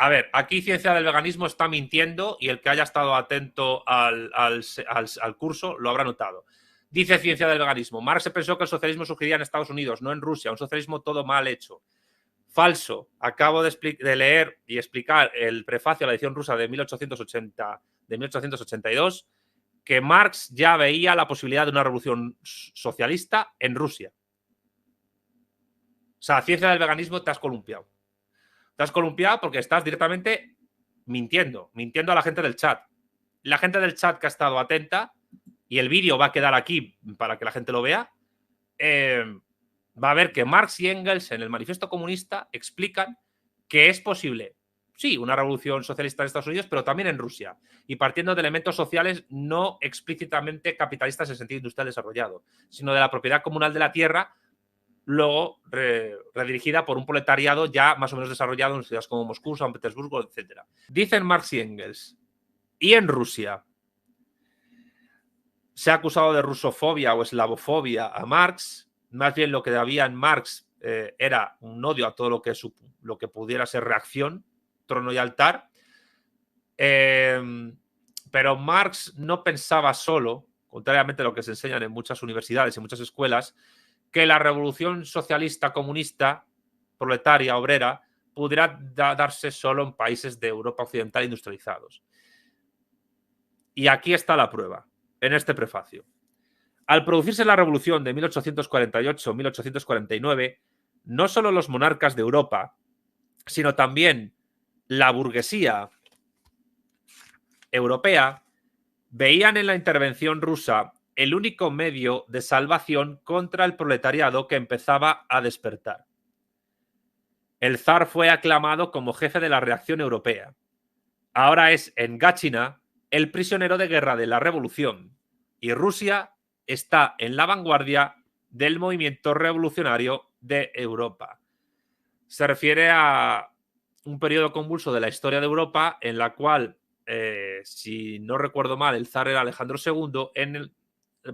A ver, aquí Ciencia del Veganismo está mintiendo y el que haya estado atento al curso lo habrá notado. Dice Ciencia del Veganismo: Marx se pensó que el socialismo surgiría en Estados Unidos, no en Rusia, un socialismo todo mal hecho. Falso. Acabo de leer y explicar el prefacio a la edición rusa de 1882, que Marx ya veía la posibilidad de una revolución socialista en Rusia. O sea, Ciencia del Veganismo, te has columpiado. Te has columpiado porque estás directamente mintiendo a la gente del chat. La gente del chat que ha estado atenta, y el vídeo va a quedar aquí para que la gente lo vea, va a ver que Marx y Engels en el Manifiesto Comunista explican que es posible, sí, una revolución socialista en Estados Unidos, pero también en Rusia, y partiendo de elementos sociales no explícitamente capitalistas en sentido industrial desarrollado, sino de la propiedad comunal de la tierra, luego redirigida por un proletariado ya más o menos desarrollado en ciudades como Moscú, San Petersburgo, etc. Dicen Marx y Engels, y en Rusia se ha acusado de rusofobia o eslavofobia a Marx. Más bien lo que había en Marx era un odio a todo lo que pudiera ser reacción, trono y altar. Pero Marx no pensaba solo, contrariamente a lo que se enseñan en muchas universidades y muchas escuelas, que la revolución socialista, comunista, proletaria, obrera, pudiera darse solo en países de Europa occidental industrializados. Y aquí está la prueba, en este prefacio. Al producirse la revolución de 1848-1849, no solo los monarcas de Europa, sino también la burguesía europea veían en la intervención rusa el único medio de salvación contra el proletariado que empezaba a despertar. El zar fue aclamado como jefe de la reacción europea. Ahora es en Gáchina el prisionero de guerra de la revolución, y Rusia está en la vanguardia del movimiento revolucionario de Europa. Se refiere a un periodo convulso de la historia de Europa en la cual, si no recuerdo mal, el zar era Alejandro II,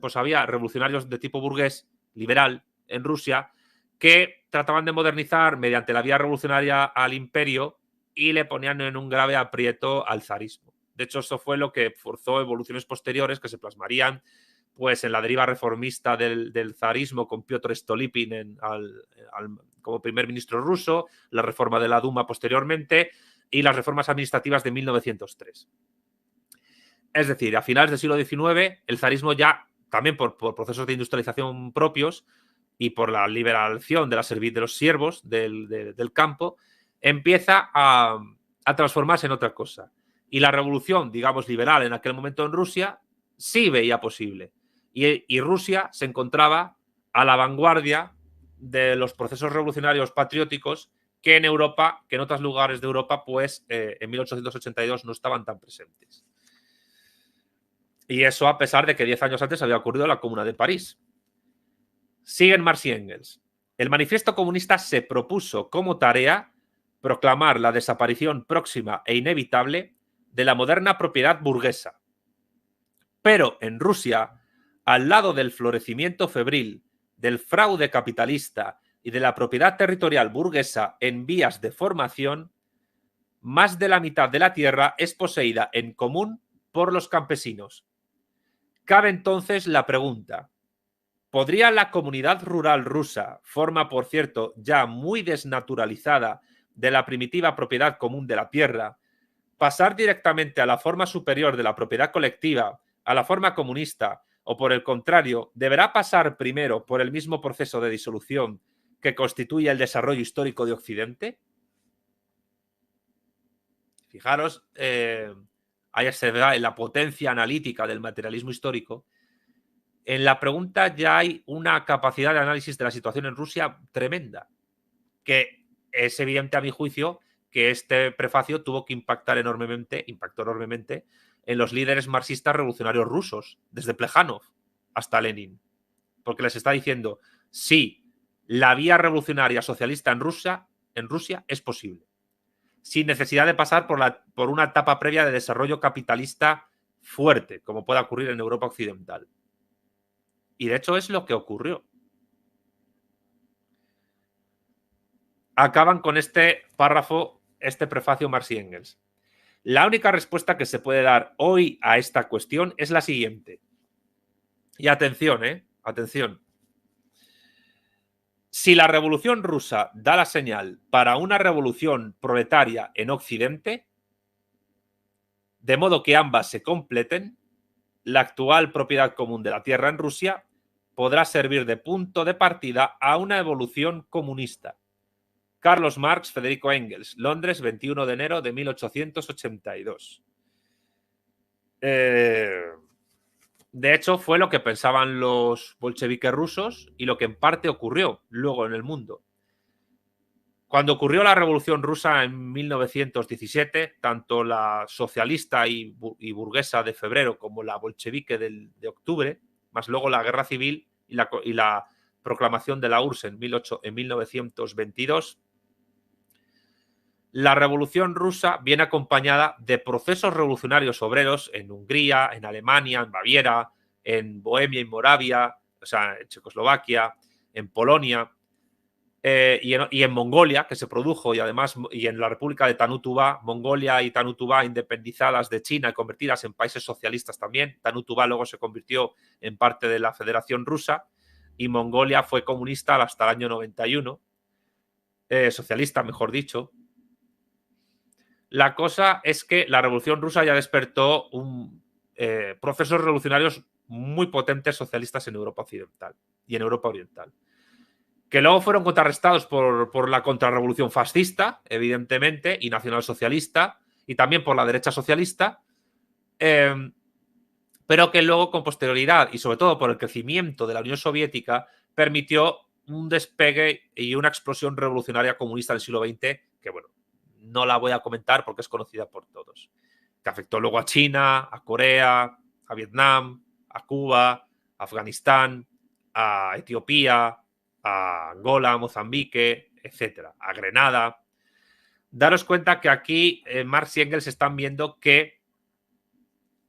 pues había revolucionarios de tipo burgués, liberal, en Rusia, que trataban de modernizar mediante la vía revolucionaria al imperio y le ponían en un grave aprieto al zarismo. De hecho, eso fue lo que forzó evoluciones posteriores que se plasmarían pues en la deriva reformista del zarismo con Piotr Stolypin como primer ministro ruso, la reforma de la Duma posteriormente y las reformas administrativas de 1903. Es decir, a finales del siglo XIX, el zarismo ya, también por procesos de industrialización propios y por la liberación de los siervos del campo, empieza a transformarse en otra cosa. Y la revolución, digamos, liberal en aquel momento en Rusia sí veía posible. Y Rusia se encontraba a la vanguardia de los procesos revolucionarios patrióticos que en Europa, que en otros lugares de Europa, pues en 1882 no estaban tan presentes. Y eso a pesar de que 10 años antes había ocurrido la Comuna de París. Siguen Marx y Engels. El Manifiesto Comunista se propuso como tarea proclamar la desaparición próxima e inevitable de la moderna propiedad burguesa. Pero en Rusia, al lado del florecimiento febril, del fraude capitalista y de la propiedad territorial burguesa en vías de formación, más de la mitad de la tierra es poseída en común por los campesinos. Cabe entonces la pregunta: ¿podría la comunidad rural rusa, forma por cierto ya muy desnaturalizada de la primitiva propiedad común de la tierra, pasar directamente a la forma superior de la propiedad colectiva, a la forma comunista, o por el contrario, deberá pasar primero por el mismo proceso de disolución que constituye el desarrollo histórico de Occidente? Fijaros, ahí se ve la potencia analítica del materialismo histórico. En la pregunta ya hay una capacidad de análisis de la situación en Rusia tremenda, que es evidente a mi juicio que este prefacio impactó enormemente en los líderes marxistas revolucionarios rusos, desde Plejánov hasta Lenin, porque les está diciendo: sí, la vía revolucionaria socialista en Rusia es posible, sin necesidad de pasar por una etapa previa de desarrollo capitalista fuerte, como pueda ocurrir en Europa occidental. Y de hecho es lo que ocurrió. Acaban con este párrafo este prefacio Marx y Engels. La única respuesta que se puede dar hoy a esta cuestión es la siguiente. Y atención, atención. Si la Revolución Rusa da la señal para una revolución proletaria en Occidente, de modo que ambas se completen, la actual propiedad común de la tierra en Rusia podrá servir de punto de partida a una evolución comunista. Carlos Marx, Federico Engels, Londres, 21 de enero de 1882. De hecho, fue lo que pensaban los bolcheviques rusos y lo que en parte ocurrió luego en el mundo. Cuando ocurrió la Revolución Rusa en 1917, tanto la socialista y burguesa de febrero como la bolchevique de octubre, más luego la guerra civil y la proclamación de la URSS en 1922, la Revolución Rusa viene acompañada de procesos revolucionarios obreros en Hungría, en Alemania, en Baviera, en Bohemia y Moravia, o sea, en Checoslovaquia, en Polonia y en Mongolia, que se produjo, y además y en la República de Tanútuba, Mongolia y Tanútuba independizadas de China y convertidas en países socialistas también. Tanútuba luego se convirtió en parte de la Federación Rusa y Mongolia fue comunista hasta el año 91, socialista, mejor dicho. La cosa es que la Revolución Rusa ya despertó procesos revolucionarios muy potentes socialistas en Europa Occidental y en Europa Oriental, que luego fueron contrarrestados por la contrarrevolución fascista, evidentemente, y nacionalsocialista, y también por la derecha socialista, pero que luego, con posterioridad, y sobre todo por el crecimiento de la Unión Soviética, permitió un despegue y una explosión revolucionaria comunista del siglo XX, que bueno, no la voy a comentar porque es conocida por todos, que afectó luego a China, a Corea, a Vietnam, a Cuba, a Afganistán, a Etiopía, a Angola, Mozambique, etcétera, a Grenada. Daros cuenta que aquí Marx y Engels están viendo que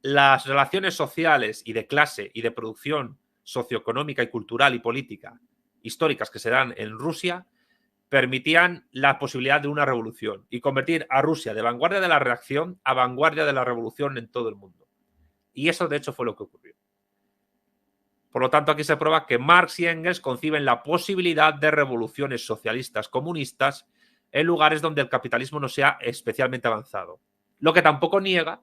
las relaciones sociales y de clase y de producción socioeconómica y cultural y política históricas que se dan en Rusia permitían la posibilidad de una revolución y convertir a Rusia de vanguardia de la reacción a vanguardia de la revolución en todo el mundo. Y eso, de hecho, fue lo que ocurrió. Por lo tanto, aquí se prueba que Marx y Engels conciben la posibilidad de revoluciones socialistas comunistas en lugares donde el capitalismo no sea especialmente avanzado. Lo que tampoco niega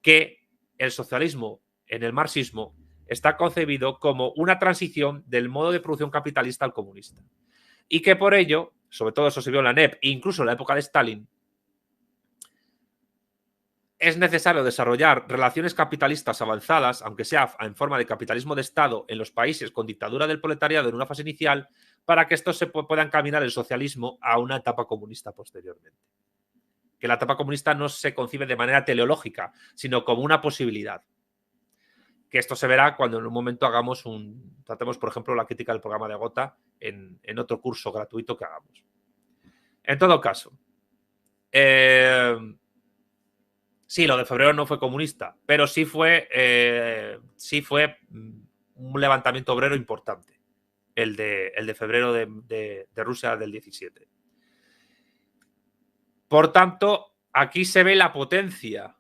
que el socialismo en el marxismo está concebido como una transición del modo de producción capitalista al comunista. Y que por ello, sobre todo eso se vio en la NEP, e incluso en la época de Stalin, es necesario desarrollar relaciones capitalistas avanzadas, aunque sea en forma de capitalismo de Estado, en los países con dictadura del proletariado en una fase inicial, para que estos se puedan encaminar el socialismo a una etapa comunista posteriormente. Que la etapa comunista no se concibe de manera teleológica, sino como una posibilidad. Que esto se verá cuando en un momento tratemos, por ejemplo, la crítica del programa de Gotha en otro curso gratuito que hagamos. En todo caso, sí, lo de febrero no fue comunista, pero sí fue un levantamiento obrero importante, el de febrero de Rusia del 17. Por tanto, aquí se ve la potencia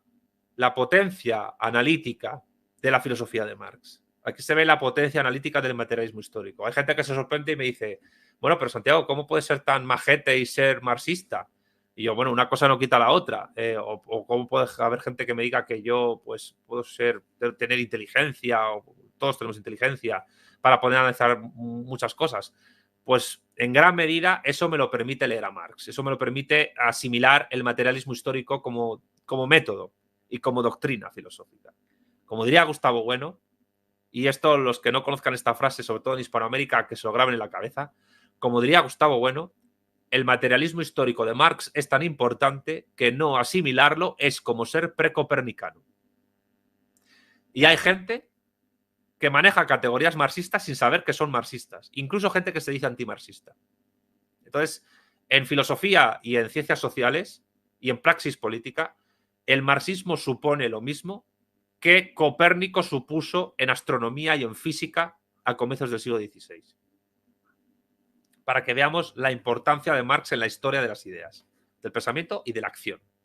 analítica de la filosofía de Marx. Aquí se ve la potencia analítica del materialismo histórico. Hay gente que se sorprende y me dice, bueno, pero Santiago, ¿cómo puedes ser tan majete y ser marxista? Y yo, bueno, una cosa no quita la otra. O cómo puede haber gente que me diga que yo pues puedo tener inteligencia, o todos tenemos inteligencia, para poder analizar muchas cosas. Pues en gran medida eso me lo permite leer a Marx. Eso me lo permite asimilar el materialismo histórico como método y como doctrina filosófica. Como diría Gustavo Bueno, y esto los que no conozcan esta frase, sobre todo en Hispanoamérica, que se lo graben en la cabeza, como diría Gustavo Bueno, el materialismo histórico de Marx es tan importante que no asimilarlo es como ser precopernicano. Y hay gente que maneja categorías marxistas sin saber que son marxistas, incluso gente que se dice antimarxista. Entonces, en filosofía y en ciencias sociales y en praxis política, el marxismo supone lo mismo que Copérnico supuso en astronomía y en física a comienzos del siglo XVI. para que veamos la importancia de Marx en la historia de las ideas, del pensamiento y de la acción.